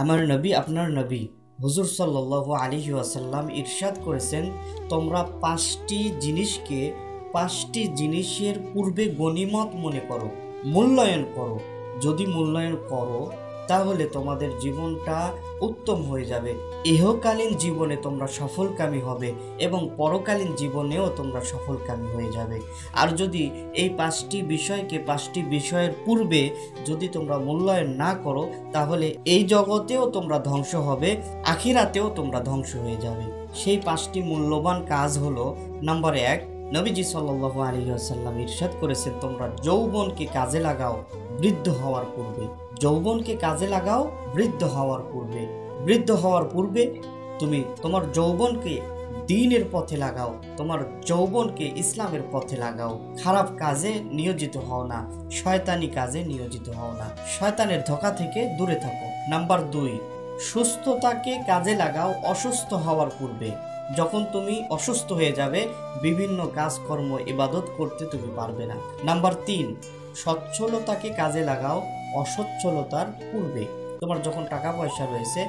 আমার নবী, আপনার নবী হুজুর সাল্লাল্লাহু আলাইহি ওয়াসাল্লাম ইরশাদ করেছেন, তোমরা পাঁচটি জিনিসের পূর্বে গনিমত মনে করো, মূল্যায়ন করো। যদি মূল্যায়ন করো তাহলে তোমাদের জীবনটা উত্তম হয়ে যাবে। ইহকালীন জীবনে তোমরা সফলকামী হবে এবং পরকালীন জীবনেও তোমরা সফলকামী হয়ে যাবে। আর যদি এই পাঁচটি বিষয়ের পূর্বে যদি তোমরা মূল্যায়ন না করো তাহলে এই জগতেও তোমরা ধ্বংস হবে, আখিরাতেও তোমরা ধ্বংস হয়ে যাবে। সেই পাঁচটি মূল্যবান কাজ হলো, নাম্বার 1, নবীজি সাল্লাল্লাহু আলাইহি ওয়াসাল্লাম ইরশাদ করেছেন, তোমরা যৌবনকে কাজে লাগাও বৃদ্ধ হওয়ার পূর্বে। যৌবনকে কাজে লাগাও বৃদ্ধ হওয়ার পূর্বে। বৃদ্ধ হওয়ার পূর্বে তুমি তোমার যৌবনকে দ্বীনের পথে লাগাও, তোমার যৌবনকে ইসলামের পথে লাগাও। খারাপ কাজে নিয়োজিত হও না, শয়তানি কাজে নিয়োজিত হও না, শয়তানের ধোঁকা থেকে দূরে থাকো। নাম্বার 2, সুস্থতাকে কাজে লাগাও অসুস্থ হওয়ার পূর্বে। যখন তুমি অসুস্থ হয়ে যাবে বিভিন্ন কাজকর্ম ইবাদত করতে তুমি পারবে না। নাম্বার 3, সচ্ছলতাকে কাজে লাগাও অসচ্ছলতার পূর্বে। তোমার যখন টাকা পয়সা রয়েছে,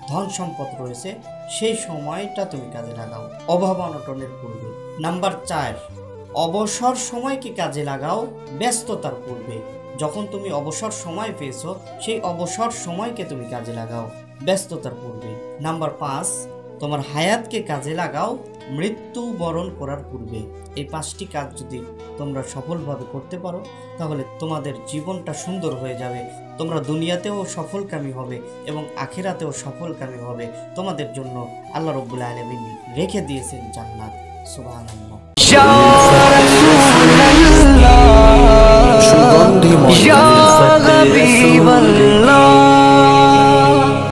ধন সম্পদ রয়েছে, সেই সময়টা তুমি কাজে লাগাও অভাব অনটনের পূর্বে। নাম্বার 4, অবসর সময়কে কাজে লাগাও ব্যস্ততার পূর্বে। যখন তুমি অবসর সময় পেয়েছো সেই অবসর সময়কে তুমি কাজে লাগাও ব্যস্ততার পূর্বে। নাম্বার 5, তোমার হায়াতকে কাজে লাগাও মৃত্যু বরণ করার পূর্বে। এই 5টি কাজ যদি তোমরা সফলভাবে করতে পারো তাহলে তোমাদের জীবনটা সুন্দর হয়ে যাবে, তোমরা দুনিয়াতেও সফলকামী হবে এবং আখিরাতেও সফলকামী হবে। তোমাদের জন্য আল্লাহ রাব্বুল আলামিন রেখে দিয়েছেন জান্নাত। সুবহানাল্লাহ। সুগন্ধি